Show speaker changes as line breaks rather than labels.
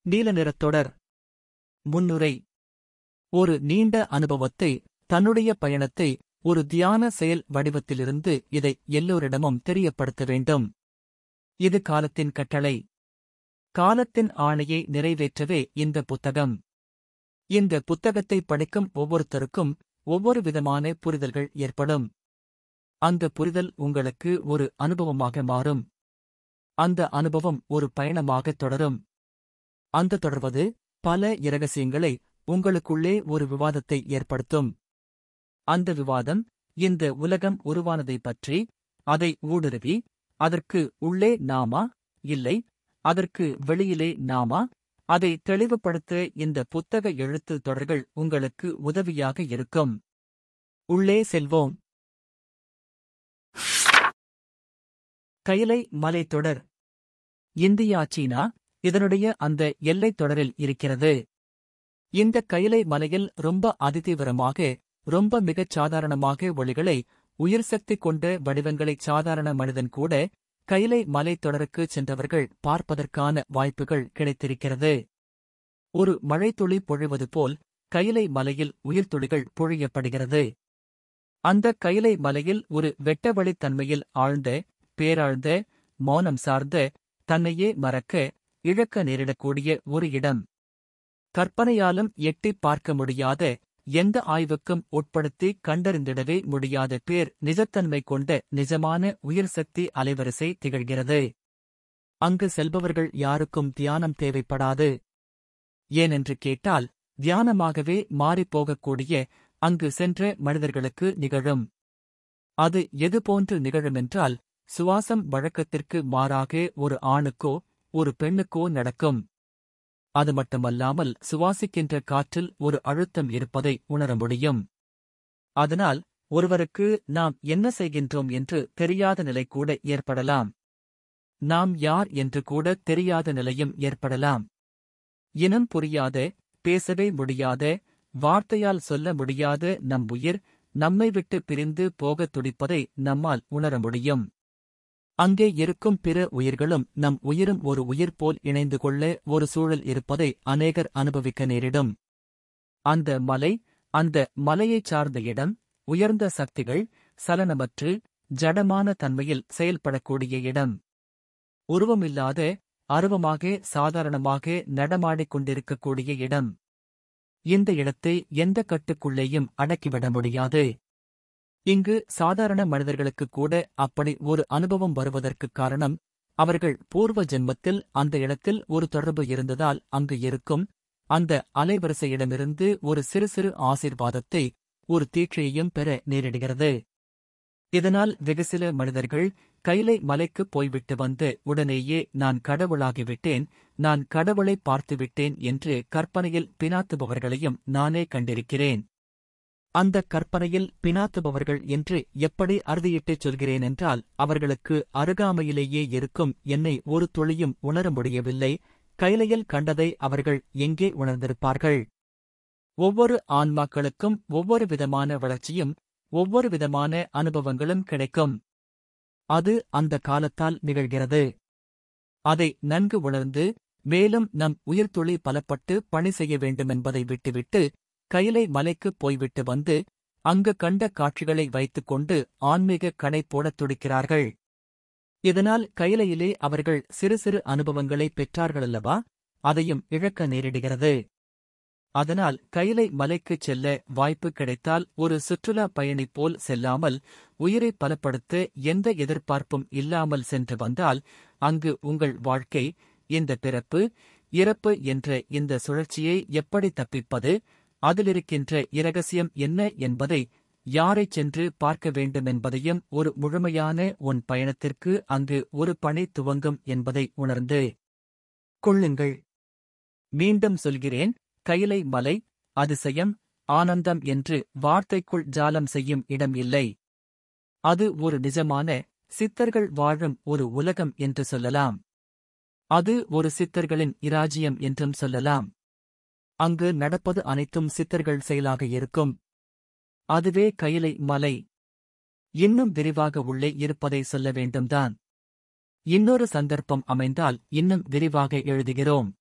நீல நிறத் தொடர். முன்னுரை. ஒரு நீண்ட அனுபவத்தை, தன்னுடைய பயணத்தை ஒரு தியான செயல் வடிவத்திலிருந்து இதை எல்லோரிடமும் தெரியப்படுத்த வேண்டும். இது காலத்தின் கட்டளை. காலத்தின் ஆணையை நிறைவேற்றவே இந்த புத்தகம். இந்த புத்தகத்தை படிக்கும் ஒவ்வொருத்தருக்கும் ஒவ்வொரு விதமான புரிதல்கள் ஏற்படும். அந்த புரிதல் உங்களுக்கு ஒரு அனுபவமாக மாறும். அந்த அனுபவம் ஒரு பயணமாகத் தொடரும். அந்த தொடர்வது பல இரகசியங்களை உங்களுக்குள்ளே ஒரு விவாதத்தை ஏற்படுத்தும். அந்த விவாதம் இந்த உலகம் உருவானதைப் பற்றி, அதை ஊடுருவி, அதற்கு உள்ளே நாமா, இல்லை அதற்கு வெளியிலே நாமா, அதை தெளிவுபடுத்த இந்த புத்தக எழுத்து தொடர்கள் உங்களுக்கு உதவியாக இருக்கும். உள்ளே செல்வோம். கைலை மலைத்தொடர். இந்தியா சீனா இதனுடைய அந்த எல்லைத் தொடரில் இருக்கிறது. இந்த கைலை மலையில் ரொம்ப அதிதீவிரமாக, ரொம்ப மிகச் சாதாரணமாக ஒளிகளை, உயிர் சக்தி கொண்ட வடிவங்களைச் சாதாரண மனிதன் கூட கைலை மலைத்தொடருக்குச் சென்றவர்கள் பார்ப்பதற்கான வாய்ப்புகள் கிடைத்திருக்கிறது. ஒரு மழைத்துளி பொழிவது போல் கைலை மலையில் உயிர்த்துளிகள் பொழியப்படுகிறது. அந்த கைலை மலையில் ஒரு வெட்டவெளித் தன்மையில் ஆழ்ந்த, பேராழ்ந்த, மௌனம் சார்ந்த, தன்னையே மறக்க, இழக்க நேரிடக்கூடிய ஒரு இடம். கற்பனையாலும் எட்டிப் பார்க்க முடியாத, எந்த ஆய்வுக்கும் உட்படுத்தி கண்டறிந்திடவே முடியாத பேர் நிஜத்தன்மை கொண்ட நிஜமான உயிர்சக்தி அலைவரிசை திகழ்கிறது. அங்கு செல்பவர்கள் யாருக்கும் தியானம் தேவைப்படாது. ஏனென்று கேட்டால், தியானமாகவே மாறிப்போகக்கூடிய அங்கு சென்ற மனிதர்களுக்கு நிகழும். அது எதுபோன்று நிகழுமென்றால், சுவாசம் வழக்கத்திற்கு மாறாக ஒரு ஆணுக்கோ ஒரு பெண்ணுக்கோ நடக்கும். அது மட்டுமல்லாமல் சுவாசிக்கின்ற காற்றில் ஒரு அழுத்தம் இருப்பதை உணர முடியும். அதனால் ஒருவருக்கு நாம் என்ன செய்கின்றோம் என்று தெரியாத நிலை கூட ஏற்படலாம். நாம் யார் என்று கூட தெரியாத நிலையும் ஏற்படலாம். இனம் புரியாத, பேசவே முடியாத, வார்த்தையால் சொல்ல முடியாத நம் உயிர் நம்மை விட்டு பிரிந்து போகத் துடிப்பதை நம்மால் உணர முடியும். அங்கே இருக்கும் பிற உயிர்களும் நம் உயிரும் ஒரு உயிர் போல் இணைந்து கொள்ள ஒரு சூழல் இருப்பதை அநேகர் அனுபவிக்க நேரிடும். அந்த மலை, அந்த மலையைச் சார்ந்த இடம், உயர்ந்த சக்திகள், சலனமற்று, ஜடமான தன்மையில் செயல்படக்கூடிய இடம். உருவமில்லாத, அருவமாக சாதாரணமாக நடமாடிக் கொண்டிருக்கக்கூடிய இடம். இந்த இடத்தை எந்த கட்டுக்குள்ளேயும் அடக்கிவிட முடியாது. இங்கு சாதாரண மனிதர்களுக்கு கூட அப்படி ஒரு அனுபவம் வருவதற்குக் காரணம், அவர்கள் பூர்வ ஜென்மத்தில் அந்த இடத்தில் ஒரு தொடர்பு இருந்ததால் அங்கு இருக்கும் அந்த அலைவரிசையிடமிருந்து ஒரு சிறு சிறு ஆசீர்வாதத்தை, ஒரு தீட்சையையும் பெற நேரிடுகிறது. இதனால் வெகுசில மனிதர்கள் கைலை மலைக்குப் போய்விட்டு வந்து உடனேயே நான் கடவுளாகிவிட்டேன், நான் கடவுளைப் பார்த்துவிட்டேன் என்று கற்பனையில் பினாத்துபவர்களையும் நானே கண்டிருக்கிறேன். அந்த கற்பனையில் பினாத்துபவர்கள் என்று எப்படி அறுதியிட்டுச் சொல்கிறேன் என்றால், அவர்களுக்கு அருகாமையிலேயே இருக்கும் என்னை ஒரு துளியும் உணர முடியவில்லை. கைலையில் கண்டதை அவர்கள் எங்கே உணர்ந்திருப்பார்கள்? ஒவ்வொரு ஆன்மாக்களுக்கும் ஒவ்வொரு விதமான வளர்ச்சியும், ஒவ்வொரு விதமான அனுபவங்களும் கிடைக்கும். அது அந்த காலத்தால் நிகழ்கிறது. அதை நன்கு உணர்ந்து, மேலும் நம் உயிர்த்துளி பலப்பட்டு பணி செய்ய வேண்டுமென்பதை விட்டுவிட்டு, கைலை மலைக்குப் போய்விட்டு வந்து, அங்கு கண்ட காட்சிகளை வைத்துக்கொண்டு ஆன்மீக கடை போடத் துடிக்கிறார்கள். இதனால் கைலையிலே அவர்கள் சிறு சிறு அனுபவங்களைப் பெற்றார்களல்லவா, அதையும் இழக்க நேரிடுகிறது. அதனால் கைலை மலைக்குச் செல்ல வாய்ப்பு கிடைத்தால் ஒரு சுற்றுலா பயணி போல் செல்லாமல், உயிரை பலப்படுத்த எந்த எதிர்பார்ப்பும் இல்லாமல் சென்று வந்தால், அங்கு உங்கள் வாழ்க்கை, இந்த பிறப்பு, இறப்பு என்ற இந்த சுழற்சியை எப்படி தப்பிப்பது, அதிலிருக்கின்ற இரகசியம் என்ன என்பதை, யாரைச் சென்று பார்க்க வேண்டுமென்பதையும், ஒரு முழுமையான உன் பயணத்திற்கு அங்கு ஒரு பணி துவங்கும் என்பதை உணர்ந்து கொள்ளுங்கள். மீண்டும் சொல்கிறேன், கைலை மலை, அதிசயம், ஆனந்தம் என்று வார்த்தைக்குள் ஜாலம் செய்யும் இடம் இல்லை. அது ஒரு நிஜமான, சித்தர்கள் வாழும் ஒரு உலகம் என்று சொல்லலாம். அது ஒரு சித்தர்களின் இராஜ்யம் என்றும் சொல்லலாம். அங்கு நடப்பது அனைத்தும் சித்தர்கள் செயலாக இருக்கும். அதுவே கைலை மலை. இன்னும் விரிவாக உள்ளே இருப்பதை சொல்ல வேண்டும்தான். இன்னொரு சந்தர்ப்பம் அமைந்தால் இன்னும் விரிவாக எழுதுகிறோம்.